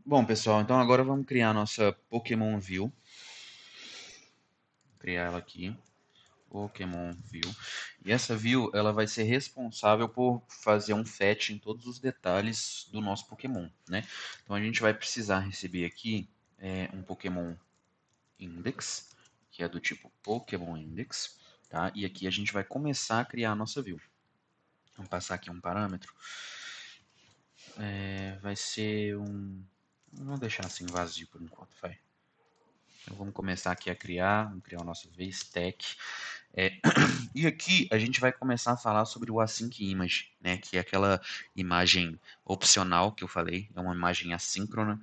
Bom, pessoal, então agora vamos criar a nossa Pokémon View. Vou criar ela aqui, Pokémon View. E essa View, ela vai ser responsável por fazer um fetch em todos os detalhes do nosso Pokémon, né? Então a gente vai precisar receber aqui um Pokémon Index, que é do tipo Pokémon Index, tá? E aqui a gente vai começar a criar a nossa View. Vamos passar aqui um parâmetro. Vai ser um... Vamos deixar assim vazio por enquanto, vai. Então vamos começar aqui a criar, vamos criar o nosso VStack. E aqui a gente vai começar a falar sobre o Async Image, né, que é aquela imagem opcional que eu falei, é uma imagem assíncrona,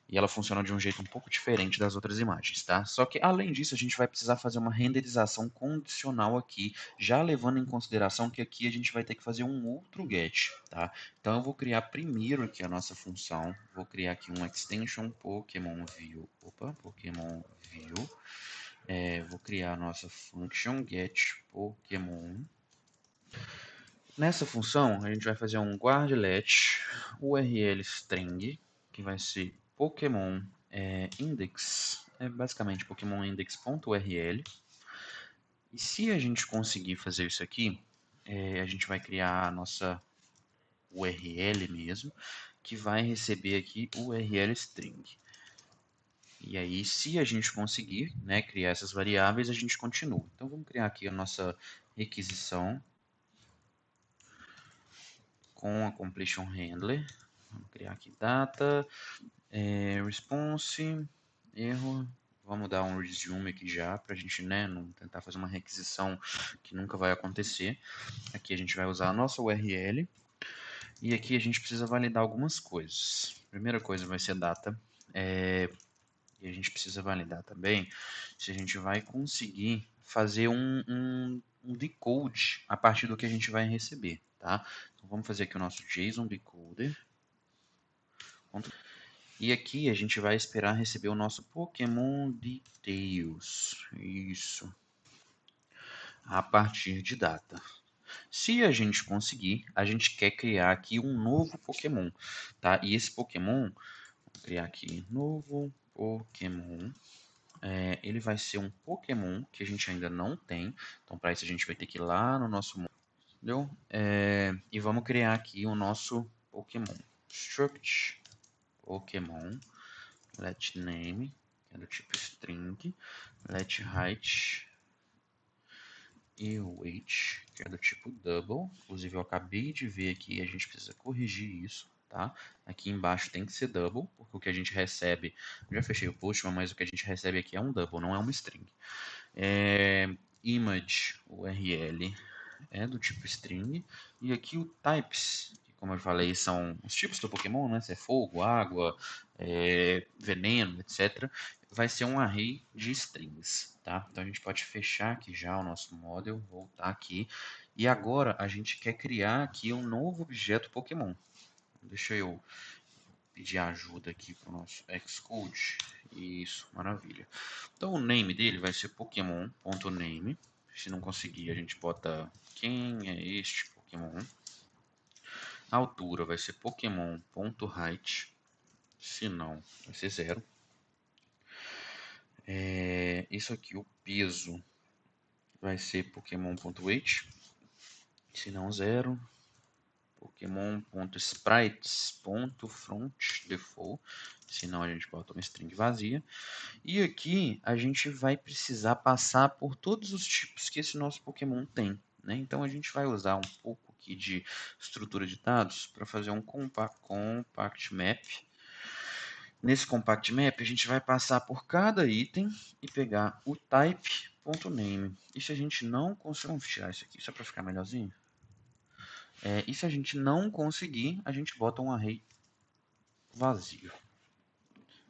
e ela funciona de um jeito um pouco diferente das outras imagens, tá? Só que além disso a gente vai precisar fazer uma renderização condicional aqui, já levando em consideração que aqui a gente vai ter que fazer um outro get, tá? Então eu vou criar primeiro aqui a nossa função, vou criar aqui um extension Pokémon View, Pokémon View, vou criar a nossa function get Pokémon. Nessa função, a gente vai fazer um guardlet URL string, que vai ser Pokémon index, basicamente Pokémon index.url. E se a gente conseguir fazer isso aqui, a gente vai criar a nossa URL mesmo, que vai receber aqui URL string. E aí, se a gente conseguir, né, criar essas variáveis, a gente continua. Então, vamos criar aqui a nossa requisição com a completion handler. Vamos criar aqui data, response, erro. Vamos dar um resume aqui já, para a gente, né, não tentar fazer uma requisição que nunca vai acontecer. Aqui a gente vai usar a nossa URL. E aqui a gente precisa validar algumas coisas. A primeira coisa vai ser data. E a gente precisa validar também se a gente vai conseguir fazer um decode a partir do que a gente vai receber, tá? Então vamos fazer aqui o nosso JSON decoder. E aqui a gente vai esperar receber o nosso Pokémon Details. Isso. A partir de data. Se a gente conseguir, a gente quer criar aqui um novo Pokémon, tá? E esse Pokémon, vou criar aqui novo Pokémon. Ele vai ser um Pokémon que a gente ainda não tem. Então, para isso, a gente vai ter que ir lá no nosso model. E vamos criar aqui o nosso Pokémon. Struct Pokémon. Let name, que é do tipo string. Let height e weight, que é do tipo double. Inclusive, eu acabei de ver aqui e a gente precisa corrigir isso. Tá? Aqui embaixo tem que ser double, porque o que a gente recebe, já fechei o post, mas o que a gente recebe aqui é um double, não é uma string. Image URL é do tipo string, e aqui o types, que como eu falei, são os tipos do Pokémon, né? Se é fogo, água, veneno, etc. Vai ser um array de strings, tá? Então a gente pode fechar aqui já o nosso model, voltar aqui, e agora a gente quer criar aqui um novo objeto Pokémon. Deixa eu pedir ajuda aqui para o nosso Xcode. Isso, maravilha. Então o name dele vai ser Pokémon.name. Se não conseguir, a gente bota quem é este Pokémon. A altura vai ser Pokémon.height. Se não, vai ser 0. Isso aqui, o peso, vai ser Pokémon.weight. Se não, 0. Pokémon.sprites.frontDefault. Senão a gente bota uma string vazia. E aqui a gente vai precisar passar por todos os tipos que esse nosso Pokémon tem, né? Então a gente vai usar um pouco aqui de estrutura de dados para fazer um compact map. Nesse compact map a gente vai passar por cada item e pegar o type.name. E se a gente não conseguir, vamos tirar isso aqui só para ficar melhorzinho. E se a gente não conseguir, a gente bota um array vazio.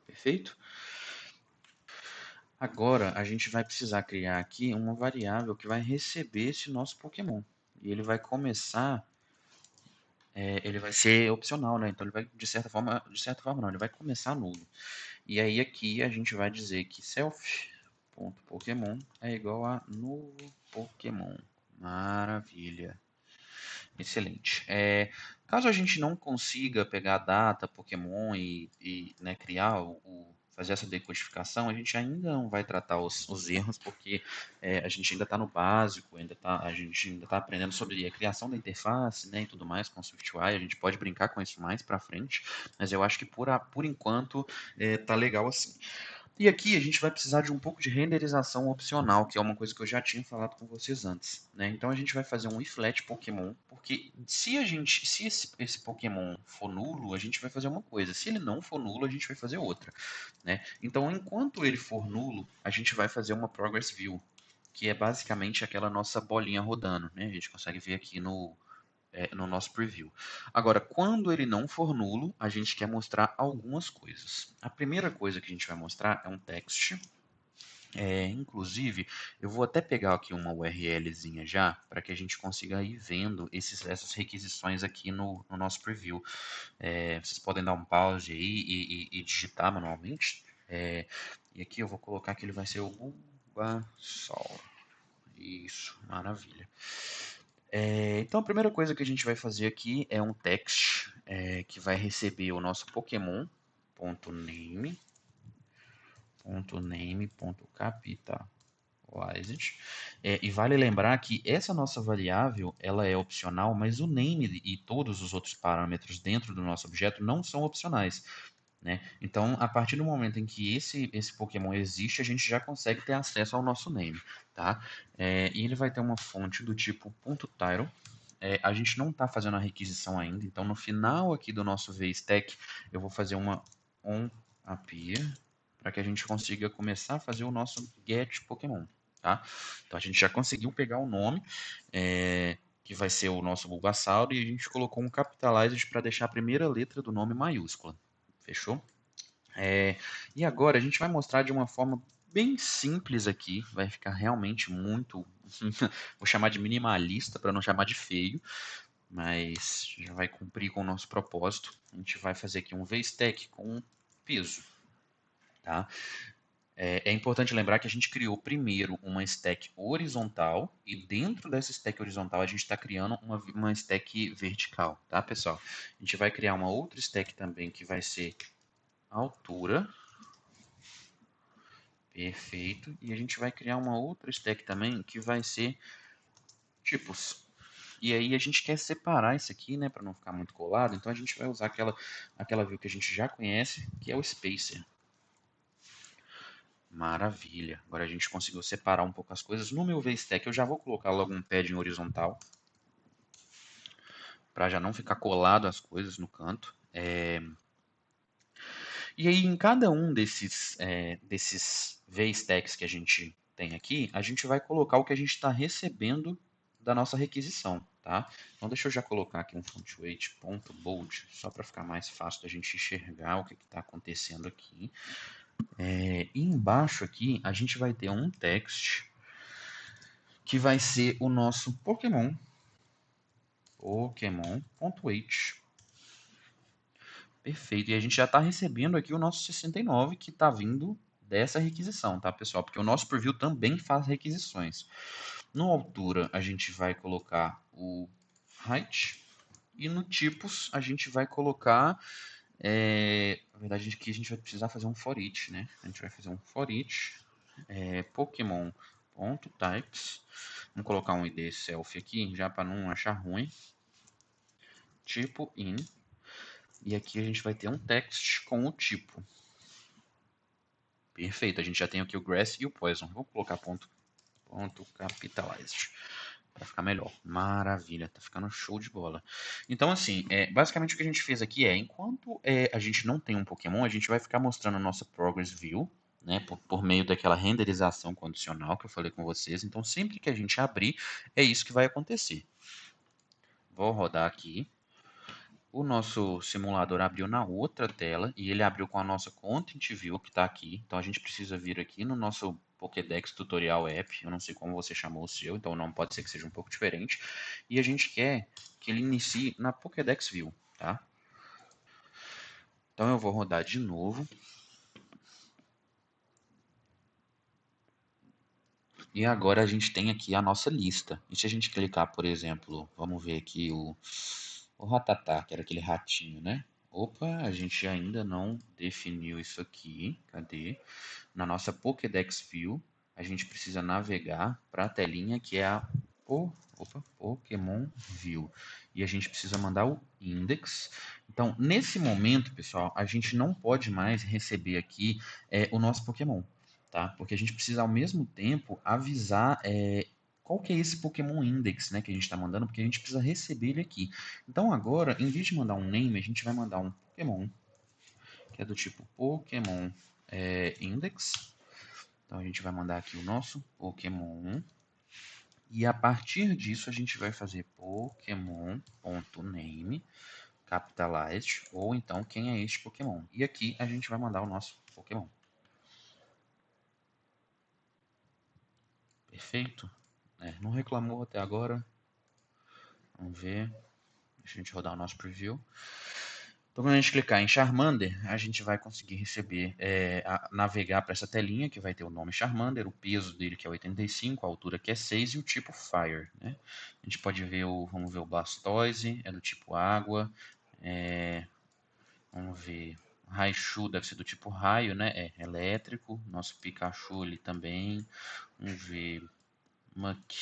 Perfeito? Agora a gente vai precisar criar aqui uma variável que vai receber esse nosso Pokémon. E ele vai começar, ele vai ser opcional, né? Então ele vai, de certa forma não, ele vai começar nulo. E aí aqui a gente vai dizer que self.pokémon é igual a novo Pokémon. Maravilha. Excelente. Caso a gente não consiga pegar a data Pokémon né, criar fazer essa decodificação, a gente ainda não vai tratar os erros, porque a gente ainda está no básico, a gente ainda está aprendendo sobre a criação da interface, né, e tudo mais com o SwiftUI. A gente pode brincar com isso mais para frente, mas eu acho que por enquanto tá legal assim. E aqui a gente vai precisar de um pouco de renderização opcional, que é uma coisa que eu já tinha falado com vocês antes, né? Então a gente vai fazer um iflet Pokémon, porque se esse Pokémon for nulo, a gente vai fazer uma coisa. Se ele não for nulo, a gente vai fazer outra, né? Então enquanto ele for nulo, a gente vai fazer uma progress view, que é basicamente aquela nossa bolinha rodando, né? A gente consegue ver aqui no nosso preview. Agora, quando ele não for nulo, a gente quer mostrar algumas coisas. A primeira coisa que a gente vai mostrar é um text. Inclusive, eu vou até pegar aqui uma URLzinha já, para que a gente consiga ir vendo essas requisições aqui no nosso preview. Vocês podem dar um pause aí e digitar manualmente. E aqui eu vou colocar que ele vai ser o Bulbasaur. Isso, maravilha. Então a primeira coisa que a gente vai fazer aqui é um text que vai receber o nosso Pokémon.name.capitalized. E vale lembrar que essa nossa variável ela é opcional, mas o name e todos os outros parâmetros dentro do nosso objeto não são opcionais. Né? Então, a partir do momento em que esse Pokémon existe, a gente já consegue ter acesso ao nosso name. Tá? E ele vai ter uma fonte do tipo .title. A gente não está fazendo a requisição ainda, então no final aqui do nosso VStack eu vou fazer uma onAppear para que a gente consiga começar a fazer o nosso get Pokémon. Tá? Então a gente já conseguiu pegar o nome, que vai ser o nosso Bulbasaur, e a gente colocou um capitalized para deixar a primeira letra do nome maiúscula. Fechou? E agora a gente vai mostrar de uma forma bem simples aqui, vai ficar realmente muito, vou chamar de minimalista para não chamar de feio, mas já vai cumprir com o nosso propósito. A gente vai fazer aqui um VStack com peso, tá? É importante lembrar que a gente criou primeiro uma stack horizontal e dentro dessa stack horizontal a gente está criando uma stack vertical, tá, pessoal? A gente vai criar uma outra stack também que vai ser altura. Perfeito. E a gente vai criar uma outra stack também que vai ser tipos. E aí a gente quer separar isso aqui, né, para não ficar muito colado. Então a gente vai usar aquela view que a gente já conhece, que é o spacer. Maravilha. Agora a gente conseguiu separar um pouco as coisas. No meu VStack eu já vou colocar logo um padding horizontal, para já não ficar colado as coisas no canto. E aí em cada um desses VStacks que a gente tem aqui, a gente vai colocar o que a gente está recebendo da nossa requisição, tá? Então deixa eu já colocar aqui um fontweight.bold, só para ficar mais fácil da gente enxergar o que está acontecendo aqui. E embaixo aqui a gente vai ter um text que vai ser o nosso Pokémon.weight. Perfeito. E a gente já está recebendo aqui o nosso 69 que está vindo dessa requisição, tá, pessoal? Porque o nosso preview também faz requisições. No altura, a gente vai colocar o height. E no tipos, a gente vai colocar... na verdade, aqui a gente vai precisar fazer um for each, né? A gente vai fazer um for each. Pokémon.types. Vamos colocar um ID self aqui, já para não achar ruim. Tipo in. E aqui a gente vai ter um text com o tipo. Perfeito, a gente já tem aqui o grass e o poison. Vou colocar ponto capitalized para ficar melhor. Maravilha, tá ficando show de bola. Então, assim, basicamente o que a gente fez aqui enquanto a gente não tem um Pokémon, a gente vai ficar mostrando a nossa Progress View, né, por meio daquela renderização condicional que eu falei com vocês. Então, sempre que a gente abrir, é isso que vai acontecer. Vou rodar aqui. O nosso simulador abriu na outra tela e ele abriu com a nossa Content View que está aqui. Então a gente precisa vir aqui no nosso Pokédex Tutorial App. Eu não sei como você chamou o seu, então não pode ser que seja um pouco diferente. E a gente quer que ele inicie na Pokédex View, tá? Então eu vou rodar de novo. E agora a gente tem aqui a nossa lista. E se a gente clicar, por exemplo, vamos ver aqui o Ratatá, que era aquele ratinho, né? Opa, a gente ainda não definiu isso aqui. Cadê? Na nossa Pokédex View, a gente precisa navegar para a telinha que é a Pokémon View. E a gente precisa mandar o index. Então, nesse momento, pessoal, a gente não pode mais receber aqui o nosso Pokémon, tá? Porque a gente precisa, ao mesmo tempo, avisar qual que é esse Pokémon Index, né, que a gente está mandando, porque a gente precisa receber ele aqui. Então, agora, em vez de mandar um name, a gente vai mandar um Pokémon, que é do tipo Pokémon Index. Então a gente vai mandar aqui o nosso Pokémon. E a partir disso a gente vai fazer Pokémon.name, capitalized, ou então quem é este Pokémon. E aqui a gente vai mandar o nosso Pokémon. Perfeito? Não reclamou até agora. Vamos ver. Deixa a gente rodar o nosso preview. Então, quando a gente clicar em Charmander, a gente vai conseguir receber, navegar para essa telinha que vai ter o nome Charmander, o peso dele que é 85, a altura que é 6 e o tipo Fire. Né? A gente pode ver vamos ver o Blastoise, é do tipo água. Vamos ver, Raichu deve ser do tipo raio, né? É elétrico. Nosso Pikachu ele também. Vamos ver, Muck.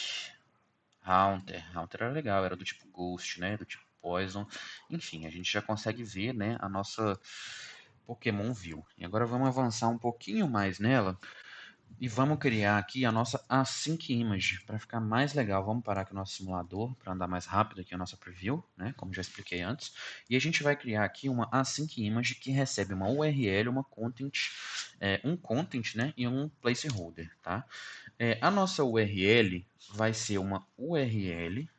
Haunter era legal, era do tipo Ghost, né? Do tipo Poison. Enfim, a gente já consegue ver, né, a nossa Pokémon View. E agora vamos avançar um pouquinho mais nela e vamos criar aqui a nossa Async Image para ficar mais legal. Vamos parar aqui o nosso simulador para andar mais rápido aqui a nossa preview, né, como já expliquei antes. E a gente vai criar aqui uma Async Image que recebe uma URL, uma content, um content, né, e um placeholder, tá? A nossa URL vai ser uma URL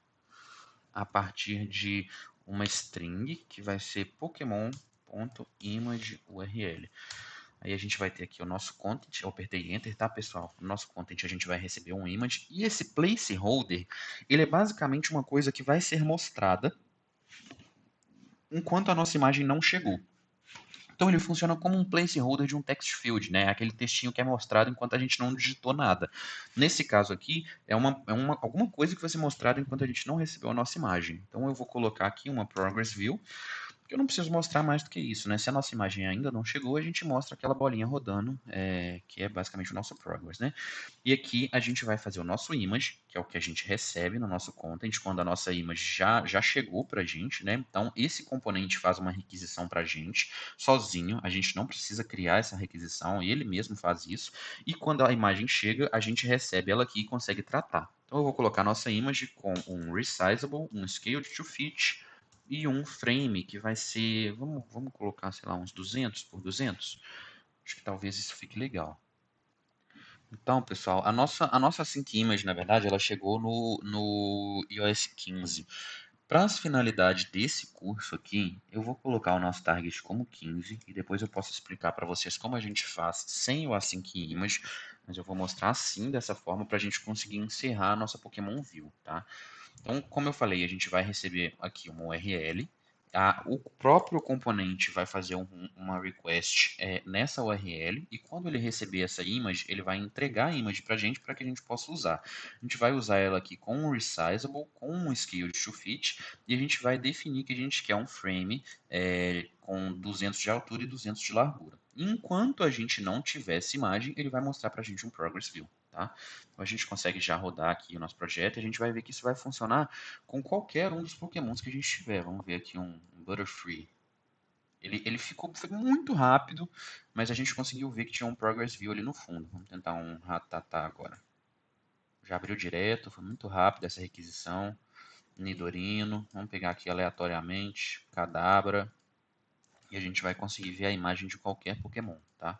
a partir de uma string que vai ser Pokémon.imageURL. Aí a gente vai ter aqui o nosso content, eu apertei Enter, tá, pessoal? No nosso content a gente vai receber um image, e esse placeholder, ele é basicamente uma coisa que vai ser mostrada enquanto a nossa imagem não chegou. Então ele funciona como um placeholder de um text field, né? Aquele textinho que é mostrado enquanto a gente não digitou nada. Nesse caso aqui, alguma coisa que vai ser mostrada enquanto a gente não recebeu a nossa imagem. Então eu vou colocar aqui uma progress view, porque eu não preciso mostrar mais do que isso, né? Se a nossa imagem ainda não chegou, a gente mostra aquela bolinha rodando, que é basicamente o nosso progress, né? E aqui a gente vai fazer o nosso image, que é o que a gente recebe no nosso content, quando a nossa image já chegou para a gente, né? Então esse componente faz uma requisição para a gente, sozinho, a gente não precisa criar essa requisição, ele mesmo faz isso. E quando a imagem chega, a gente recebe ela aqui e consegue tratar. Então eu vou colocar a nossa image com um resizable, um scaled to fit, e um frame que vai ser, vamos colocar, sei lá, uns 200 por 200. Acho que talvez isso fique legal. Então, pessoal, a nossa Sync Image, na verdade, ela chegou no iOS 15. Para as finalidades desse curso aqui, eu vou colocar o nosso target como 15 e depois eu posso explicar para vocês como a gente faz sem o Async Image, mas eu vou mostrar assim, dessa forma, para a gente conseguir encerrar a nossa Pokémon View, tá? Então, como eu falei, a gente vai receber aqui uma URL. O próprio componente vai fazer uma request nessa URL, e quando ele receber essa image, ele vai entregar a image para que a gente possa usar. A gente vai usar ela aqui com um resizable, com um scaled to fit, e a gente vai definir que a gente quer um frame com 200 de altura e 200 de largura. Enquanto a gente não tiver essa imagem, ele vai mostrar para a gente um progress view. Tá? Então a gente consegue já rodar aqui o nosso projeto e a gente vai ver que isso vai funcionar com qualquer um dos pokémons que a gente tiver. Vamos ver aqui um Butterfree. Ele foi muito rápido, mas a gente conseguiu ver que tinha um Progress View ali no fundo. Vamos tentar um Rattata agora. Já abriu direto, foi muito rápido essa requisição. Nidorino, vamos pegar aqui aleatoriamente, Kadabra, e a gente vai conseguir ver a imagem de qualquer Pokémon, tá?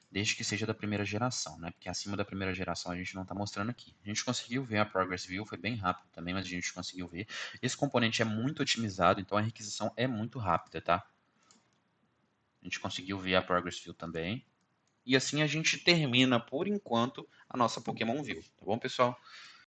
Desde que seja da primeira geração, né? Porque acima da primeira geração a gente não está mostrando aqui. A gente conseguiu ver a Progress View, foi bem rápido também, mas a gente conseguiu ver. Esse componente é muito otimizado, então a requisição é muito rápida, tá? A gente conseguiu ver a Progress View também. E assim a gente termina, por enquanto, a nossa Pokémon View, tá bom, pessoal?